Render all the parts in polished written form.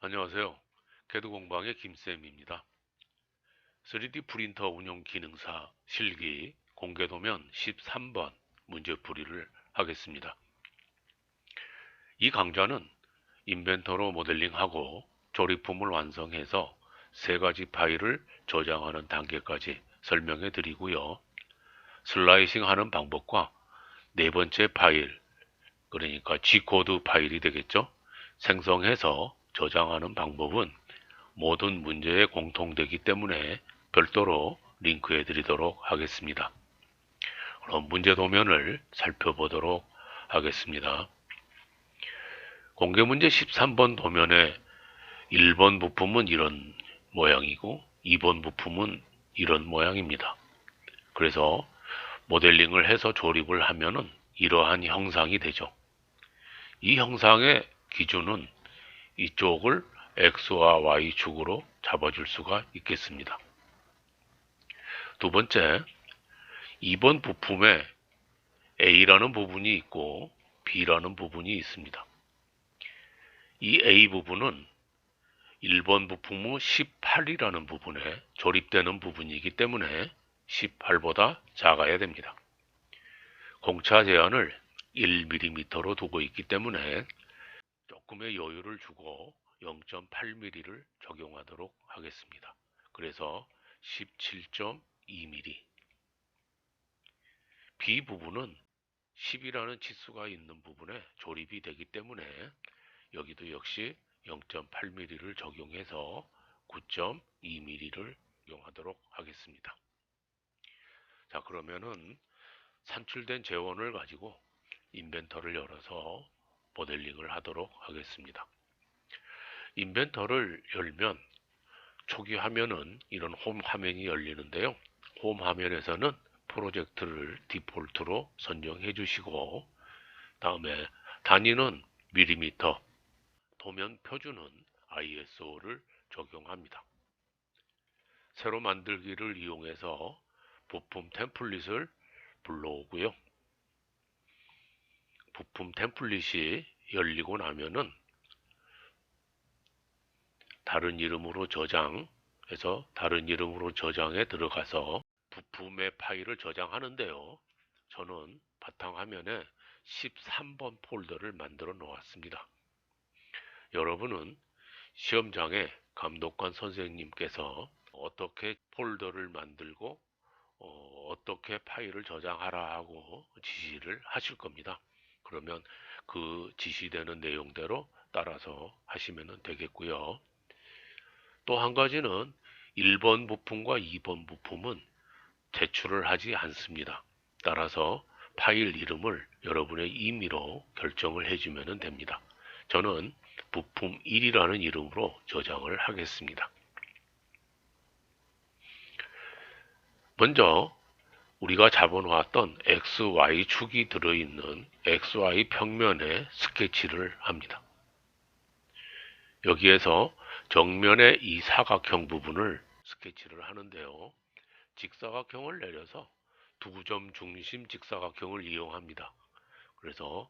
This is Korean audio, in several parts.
안녕하세요. 개두공방의 김쌤입니다. 3D 프린터 운용 기능사 실기 공개도면 13번 문제풀이를 하겠습니다. 이 강좌는 인벤터로 모델링하고 조립품을 완성해서 세 가지 파일을 저장하는 단계까지 설명해 드리고요. 슬라이싱 하는 방법과 네 번째 파일, 그러니까 G코드 파일이 되겠죠? 생성해서 저장하는 방법은 모든 문제에 공통되기 때문에 별도로 링크해 드리도록 하겠습니다. 그럼 문제 도면을 살펴보도록 하겠습니다. 공개문제 13번 도면에 1번 부품은 이런 모양이고 2번 부품은 이런 모양입니다. 그래서 모델링을 해서 조립을 하면은 이러한 형상이 되죠. 이 형상의 기준은 이쪽을 X와 Y축으로 잡아줄 수가 있겠습니다. 두 번째, 2번 부품에 A라는 부분이 있고 B라는 부분이 있습니다. 이 A 부분은 1번 부품 후 18이라는 부분에 조립되는 부분이기 때문에 18보다 작아야 됩니다. 공차 제한을 1mm로 두고 있기 때문에 조금의 여유를 주고 0.8mm를 적용하도록 하겠습니다. 그래서 17.2mm. B 부분은 10이라는 치수가 있는 부분에 조립이 되기 때문에 여기도 역시 0.8mm를 적용해서 9.2mm를 적용하도록 하겠습니다. 자, 그러면은 산출된 재원을 가지고 인벤터를 열어서 모델링을 하도록 하겠습니다. 인벤터를 열면 초기 화면은 이런 홈 화면이 열리는데요. 홈 화면에서는 프로젝트를 디폴트로 선정해 주시고 다음에 단위는 밀리미터, 도면 표준은 ISO를 적용합니다. 새로 만들기를 이용해서 부품 템플릿을 불러오고요. 부품 템플릿이 열리고 나면은 다른 이름으로 저장해서 다른 이름으로 저장에 들어가서 부품의 파일을 저장하는데요. 저는 바탕화면에 13번 폴더를 만들어 놓았습니다. 여러분은 시험장에 감독관 선생님께서 어떻게 폴더를 만들고 어떻게 파일을 저장하라 하고 지시를 하실 겁니다. 그러면 그 지시되는 내용대로 따라서 하시면 되겠고요. 또 한 가지는 1번 부품과 2번 부품은 제출을 하지 않습니다. 따라서 파일 이름을 여러분의 임의로 결정을 해주면 됩니다. 저는 부품 1이라는 이름으로 저장을 하겠습니다. 먼저 우리가 잡아놓았던 XY축이 들어있는 XY 평면에 스케치를 합니다. 여기에서 정면의 이 사각형 부분을 스케치를 하는데요. 직사각형을 내려서 두 점 중심 직사각형을 이용합니다. 그래서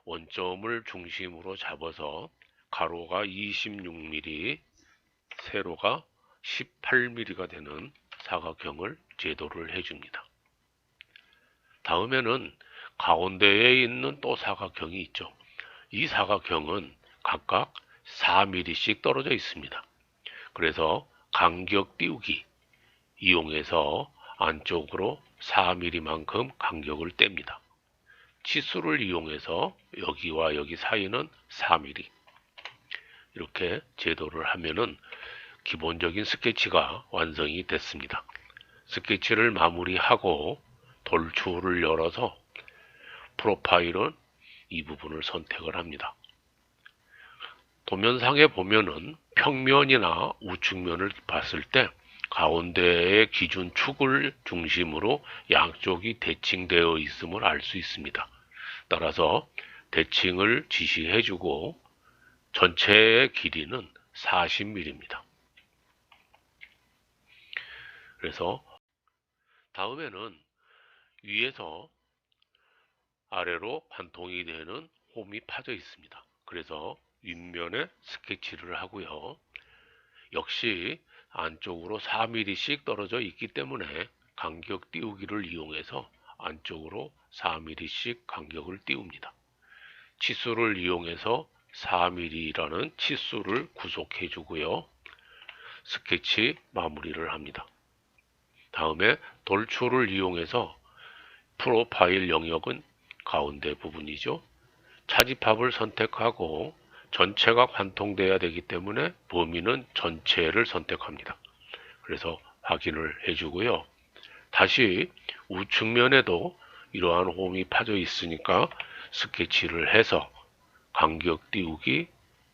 원점을 중심으로 잡아서 가로가 26mm, 세로가 18mm가 되는 사각형을 제도를 해줍니다. 다음에는 가운데에 있는 또 사각형이 있죠. 이 사각형은 각각 4mm씩 떨어져 있습니다. 그래서 간격 띄우기 이용해서 안쪽으로 4mm만큼 간격을 뗍니다. 치수를 이용해서 여기와 여기 사이는 4mm. 이렇게 제도를 하면은 기본적인 스케치가 완성이 됐습니다. 스케치를 마무리하고 돌출을 열어서 프로파일은 이 부분을 선택을 합니다. 도면상에 보면은 평면이나 우측면을 봤을 때 가운데의 기준 축을 중심으로 양쪽이 대칭되어 있음을 알 수 있습니다. 따라서 대칭을 지시해주고 전체의 길이는 40mm입니다. 그래서 다음에는 위에서 아래로 관통이 되는 홈이 파져 있습니다. 그래서 윗면에 스케치를 하고요. 역시 안쪽으로 4mm씩 떨어져 있기 때문에 간격 띄우기를 이용해서 안쪽으로 4mm씩 간격을 띄웁니다. 치수를 이용해서 4mm라는 치수를 구속해 주고요. 스케치 마무리를 합니다. 다음에 돌출을 이용해서 프로파일 영역은 가운데 부분이죠. 차집합을 선택하고 전체가 관통돼야 되기 때문에 범위는 전체를 선택합니다. 그래서 확인을 해주고요. 다시 우측면에도 이러한 홈이 파져 있으니까 스케치를 해서 간격 띄우기,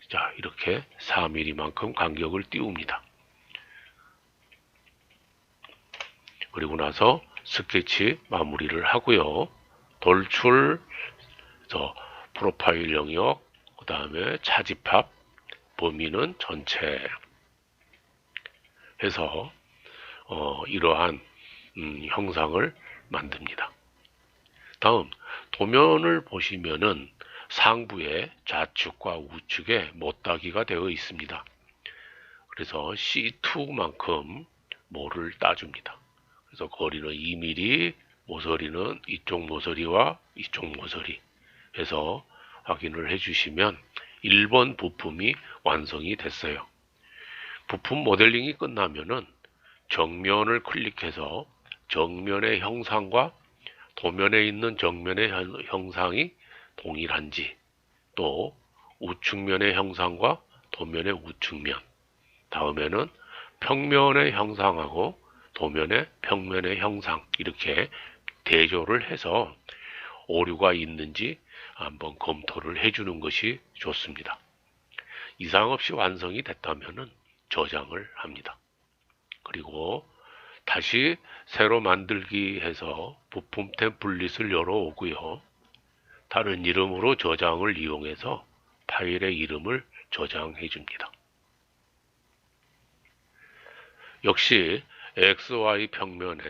자 이렇게 4mm만큼 간격을 띄웁니다. 그리고 나서 스케치 마무리를 하고요. 돌출, 프로파일 영역, 그 다음에 차집합, 범위는 전체 해서 이러한 형상을 만듭니다. 다음 도면을 보시면은 상부에 좌측과 우측에 못따기가 되어 있습니다. 그래서 C2만큼 모를 따줍니다. 그래서 거리는 2mm, 모서리는 이쪽 모서리와 이쪽 모서리 해서 확인을 해주시면 1번 부품이 완성이 됐어요. 부품 모델링이 끝나면은 정면을 클릭해서 정면의 형상과 도면에 있는 정면의 형상이 동일한지, 또 우측면의 형상과 도면의 우측면, 다음에는 평면의 형상하고 도면의 평면의 형상, 이렇게 대조를 해서 오류가 있는지 한번 검토를 해주는 것이 좋습니다. 이상 없이 완성이 됐다면 저장을 합니다. 그리고 다시 새로 만들기 해서 부품 템플릿을 열어오고요. 다른 이름으로 저장을 이용해서 파일의 이름을 저장해 줍니다. 역시 XY 평면에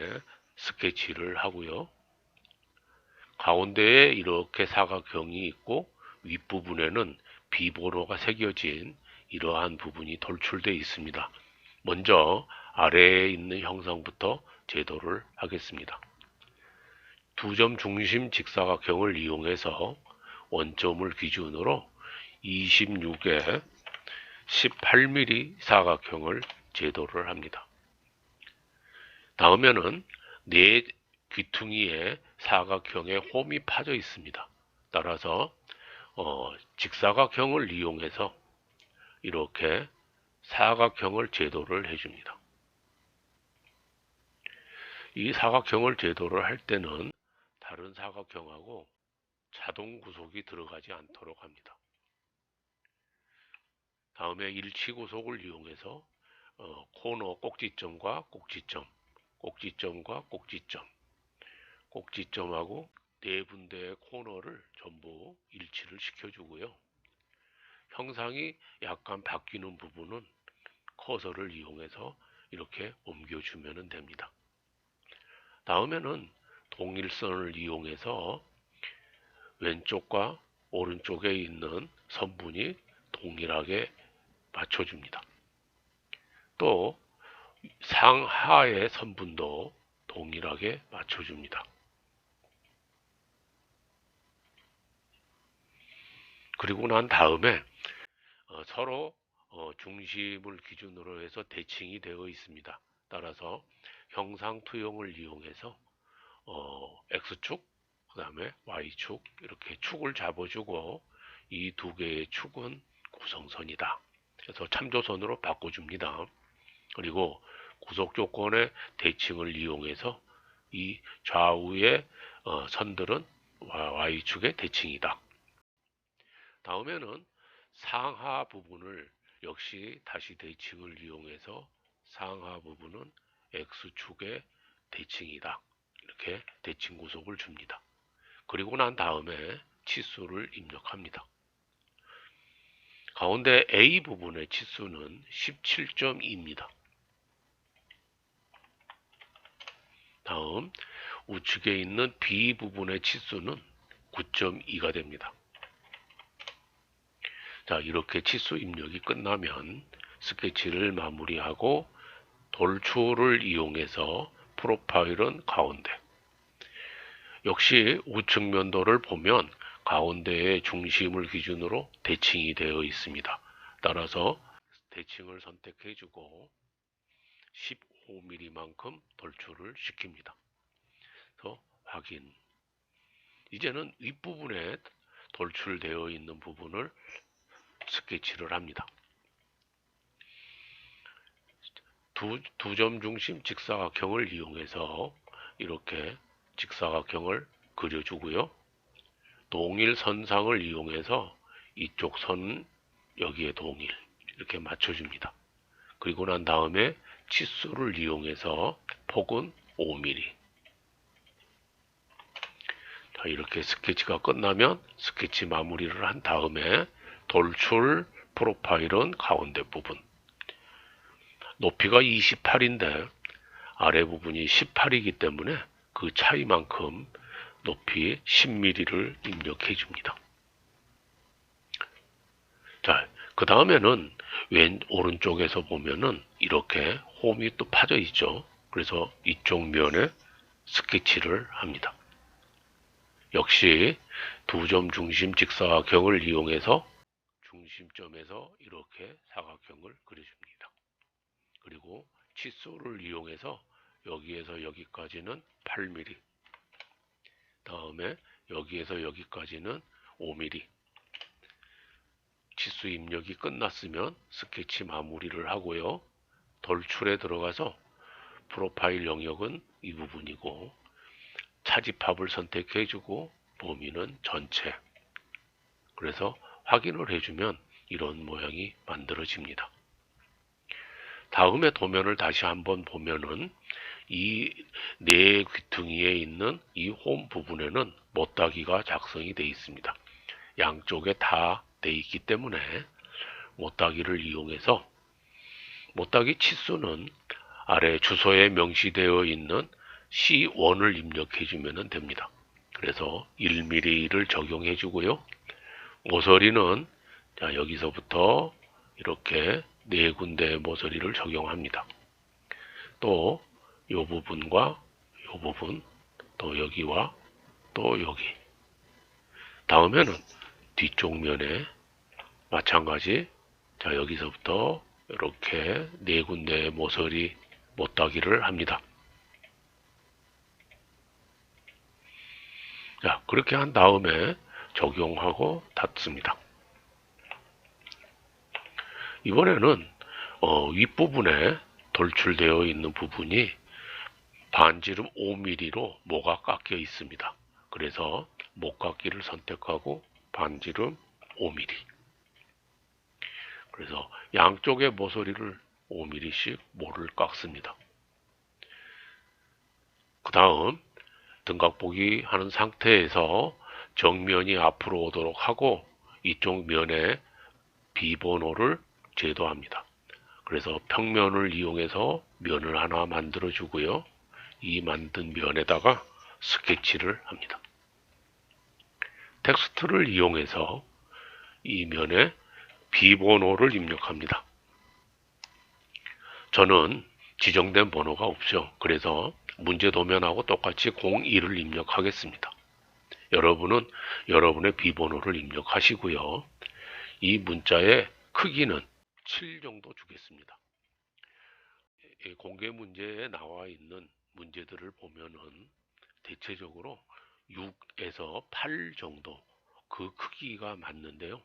스케치를 하고요. 가운데에 이렇게 사각형이 있고 윗부분에는 비번호가 새겨진 이러한 부분이 돌출되어 있습니다. 먼저 아래에 있는 형상부터 제도를 하겠습니다. 두 점 중심 직사각형을 이용해서 원점을 기준으로 26에 18mm 사각형을 제도를 합니다. 다음에는 네 귀퉁이에 사각형의 홈이 파져 있습니다. 따라서 직사각형을 이용해서 이렇게 사각형을 제도를 해줍니다. 이 사각형을 제도를 할 때는 다른 사각형하고 자동 구속이 들어가지 않도록 합니다. 다음에 일치 구속을 이용해서 코너 꼭지점과 꼭지점, 꼭지점과 꼭지점, 꼭지점하고 네 군데의 코너를 전부 일치를 시켜주고요. 형상이 약간 바뀌는 부분은 커서를 이용해서 이렇게 옮겨주면 됩니다. 다음에는 동일선을 이용해서 왼쪽과 오른쪽에 있는 선분이 동일하게 맞춰줍니다. 또 상하의 선분도 동일하게 맞춰줍니다. 그리고 난 다음에 서로 중심을 기준으로 해서 대칭이 되어 있습니다. 따라서 형상 투영을 이용해서 X축, 그 다음에 Y축 이렇게 축을 잡아주고 이 두 개의 축은 구성선이다. 그래서 참조선으로 바꿔줍니다. 그리고 구속 조건의 대칭을 이용해서 이 좌우의 선들은 Y축의 대칭이다. 다음에는 상하 부분을 역시 다시 대칭을 이용해서 상하 부분은 X축의 대칭이다. 이렇게 대칭 구속을 줍니다. 그리고 난 다음에 치수를 입력합니다. 가운데 A 부분의 치수는 17.2입니다. 다음 우측에 있는 B 부분의 치수는 9.2가 됩니다. 자, 이렇게 치수 입력이 끝나면 스케치를 마무리하고 돌출을 이용해서 프로파일은 가운데. 역시 우측 면도를 보면 가운데의 중심을 기준으로 대칭이 되어 있습니다. 따라서 대칭을 선택해주고 15mm만큼 돌출을 시킵니다. 그래서 확인. 이제는 윗부분에 돌출되어 있는 부분을 스케치를 합니다. 두 점 중심 직사각형을 이용해서 이렇게 직사각형을 그려주고요. 동일 선상을 이용해서 이쪽 선 여기에 동일 이렇게 맞춰줍니다. 그리고 난 다음에 치수를 이용해서 폭은 5mm. 자, 이렇게 스케치가 끝나면 스케치 마무리를 한 다음에 돌출 프로파일은 가운데 부분. 높이가 28인데 아래 부분이 18이기 때문에 그 차이만큼 높이 10mm를 입력해 줍니다. 자, 그 다음에는 오른쪽에서 보면은 이렇게 홈이 또 파져 있죠. 그래서 이쪽 면에 스케치를 합니다. 역시 두 점 중심 직사각형을 이용해서 중심점에서 이렇게 사각형을 그려줍니다. 그리고 치수를 이용해서 여기에서 여기까지는 8mm, 다음에 여기에서 여기까지는 5mm. 치수 입력이 끝났으면 스케치 마무리를 하고요. 돌출에 들어가서 프로파일 영역은 이 부분이고 차집합을 선택해주고 범위는 전체. 그래서 확인을 해주면 이런 모양이 만들어집니다. 다음에 도면을 다시 한번 보면은 이 네 귀퉁이에 있는 이 홈 부분에는 못따기가 작성이 되어 있습니다. 양쪽에 다 되어 있기 때문에 못따기를 이용해서 못따기 치수는 아래 주소에 명시되어 있는 C1을 입력해 주면 됩니다. 그래서 1mm를 적용해 주고요. 모서리는 자, 여기서부터 이렇게 네 군데의 모서리를 적용합니다. 또 이 부분과 이 부분, 또 여기와 또 여기. 다음에는 뒤쪽 면에 마찬가지. 자, 여기서부터 이렇게 네 군데의 모서리 못따기를 합니다. 자, 그렇게 한 다음에 적용하고 닫습니다. 이번에는 윗부분에 돌출되어 있는 부분이 반지름 5mm로 모가 깎여 있습니다. 그래서 목깎기를 선택하고 반지름 5mm. 그래서 양쪽의 모서리를 5mm씩 모를 깎습니다. 그 다음 등각보기 하는 상태에서 정면이 앞으로 오도록 하고 이쪽 면에 비번호를 제도합니다. 그래서 평면을 이용해서 면을 하나 만들어 주고요. 이 만든 면에다가 스케치를 합니다. 텍스트를 이용해서 이 면에 비번호를 입력합니다. 저는 지정된 번호가 없죠. 그래서 문제 도면하고 똑같이 01을 입력하겠습니다. 여러분은 여러분의 비번호를 입력하시고요. 이 문자의 크기는 7 정도 주겠습니다. 공개 문제에 나와 있는 문제들을 보면은 대체적으로 6에서 8 정도 그 크기가 맞는데요.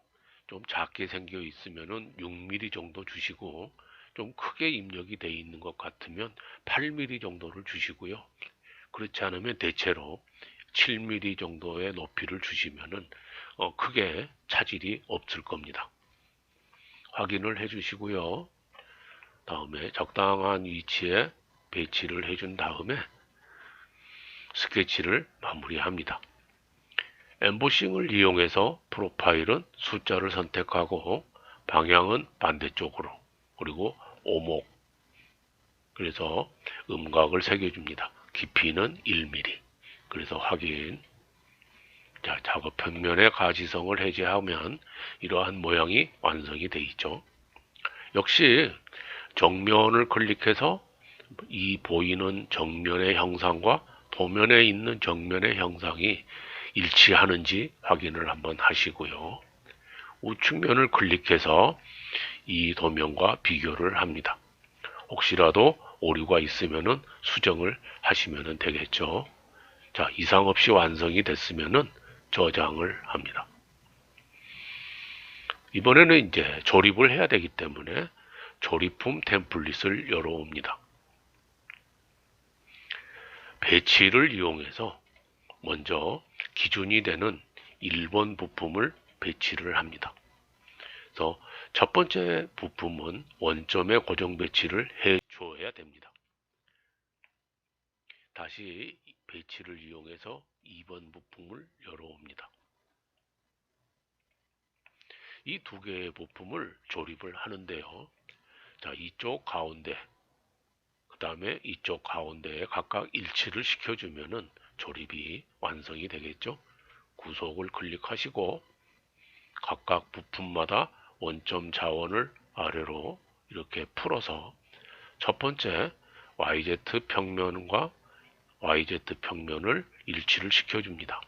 좀 작게 생겨 있으면은 6mm 정도 주시고 좀 크게 입력이 되어 있는 것 같으면 8mm 정도를 주시고요. 그렇지 않으면 대체로 7mm 정도의 높이를 주시면은 크게 차질이 없을 겁니다. 확인을 해 주시고요. 다음에 적당한 위치에 배치를 해준 다음에 스케치를 마무리합니다. 엠보싱을 이용해서 프로파일은 숫자를 선택하고 방향은 반대쪽으로, 그리고 오목, 그래서 음각을 새겨줍니다. 깊이는 1mm. 그래서 확인. 자, 작업 평면의 가시성을 해제하면 이러한 모양이 완성이 되어 있죠. 역시 정면을 클릭해서 이 보이는 정면의 형상과 도면에 있는 정면의 형상이 일치하는지 확인을 한번 하시고요. 우측면을 클릭해서 이 도면과 비교를 합니다. 혹시라도 오류가 있으면 수정을 하시면 되겠죠. 자, 이상 없이 완성이 됐으면 저장을 합니다. 이번에는 이제 조립을 해야 되기 때문에 조립품 템플릿을 열어옵니다. 배치를 이용해서 먼저 기준이 되는 1번 부품을 배치를 합니다. 그래서 첫 번째 부품은 원점에 고정 배치를 해 줘야 됩니다. 다시 배치를 이용해서 2번 부품을 열어옵니다. 이 두 개의 부품을 조립을 하는데요. 자, 이쪽 가운데, 그 다음에 이쪽 가운데에 각각 일치를 시켜주면은 조립이 완성이 되겠죠. 구속을 클릭하시고 각각 부품마다 원점 자원을 아래로 이렇게 풀어서 첫 번째 YZ 평면과 YZ 평면을 일치를 시켜줍니다.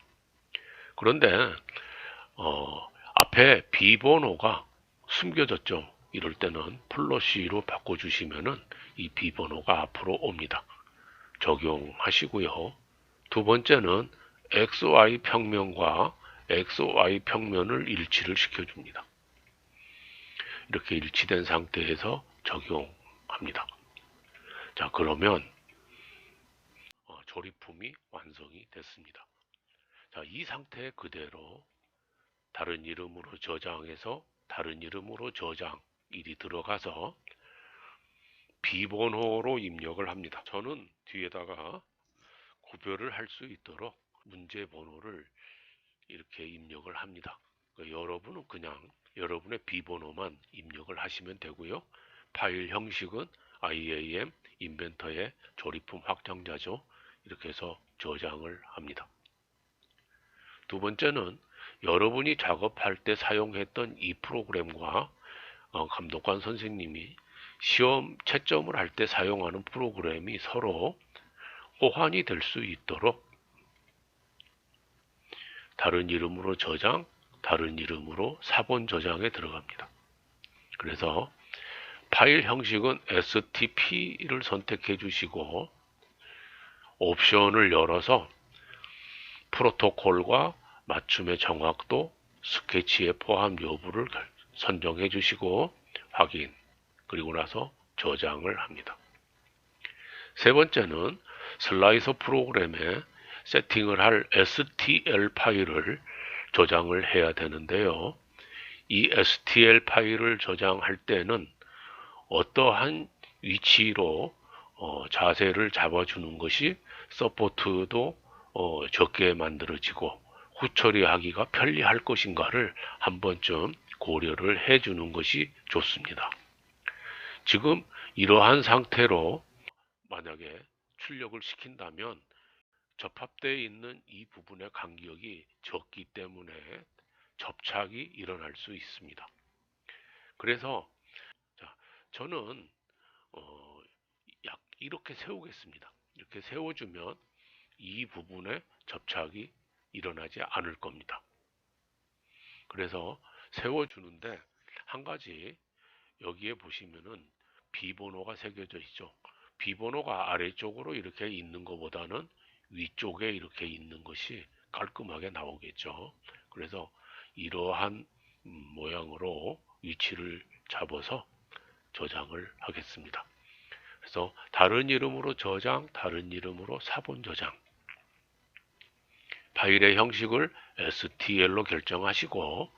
그런데 앞에 비번호가 숨겨졌죠. 이럴 때는 플러시로 바꿔주시면은 이 비번호가 앞으로 옵니다. 적용하시고요. 두 번째는 XY 평면과 XY 평면을 일치를 시켜줍니다. 이렇게 일치된 상태에서 적용합니다. 자, 그러면 조립품이 완성이 됐습니다. 자, 이 상태 그대로 다른 이름으로 저장해서 다른 이름으로 저장 일이 들어가서 비번호로 입력을 합니다. 저는 뒤에다가 구별을 할 수 있도록 문제 번호를 이렇게 입력을 합니다. 여러분은 그냥 여러분의 비번호만 입력을 하시면 되고요. 파일 형식은 IAM 인벤터의 조립품 확장자죠. 이렇게 해서 저장을 합니다. 두 번째는 여러분이 작업할 때 사용했던 이 프로그램과 감독관 선생님이 시험 채점을 할 때 사용하는 프로그램이 서로 호환이 될 수 있도록 다른 이름으로 저장, 다른 이름으로 사본 저장에 들어갑니다. 그래서 파일 형식은 STP를 선택해 주시고 옵션을 열어서 프로토콜과 맞춤의 정확도, 스케치의 포함 여부를 선정해 주시고 확인, 그리고 나서 저장을 합니다. 세 번째는 슬라이서 프로그램에 세팅을 할 STL 파일을 저장을 해야 되는데요. 이 STL 파일을 저장할 때는 어떠한 위치로 자세를 잡아주는 것이 서포트도 적게 만들어지고 후처리하기가 편리할 것인가를 한 번쯤 고려를 해주는 것이 좋습니다. 지금 이러한 상태로 만약에 출력을 시킨다면 접합되어 있는 이 부분의 간격이 적기 때문에 접착이 일어날 수 있습니다. 그래서 저는 약 이렇게 세우겠습니다. 이렇게 세워주면 이 부분에 접착이 일어나지 않을 겁니다. 그래서 세워주는데 한 가지 여기에 보시면은 비번호가 새겨져 있죠. 비번호가 아래쪽으로 이렇게 있는 것보다는 위쪽에 이렇게 있는 것이 깔끔하게 나오겠죠. 그래서 이러한 모양으로 위치를 잡아서 저장을 하겠습니다. 그래서 다른 이름으로 저장, 다른 이름으로 사본 저장. 파일의 형식을 STL로 결정하시고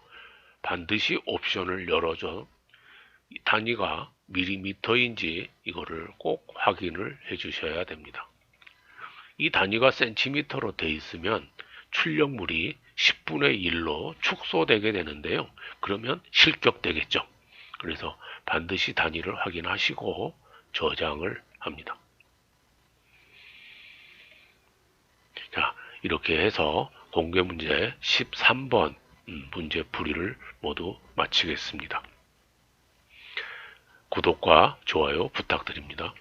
반드시 옵션을 열어줘 단위가 밀리미터인지 이거를 꼭 확인을 해 주셔야 됩니다. 이 단위가 센티미터로 되어 있으면 출력물이 10분의 1로 축소되게 되는데요. 그러면 실격되겠죠. 그래서 반드시 단위를 확인하시고 저장을 합니다. 자, 이렇게 해서 공개 문제 13번 문제 풀이를 모두 마치겠습니다. 구독과 좋아요 부탁드립니다.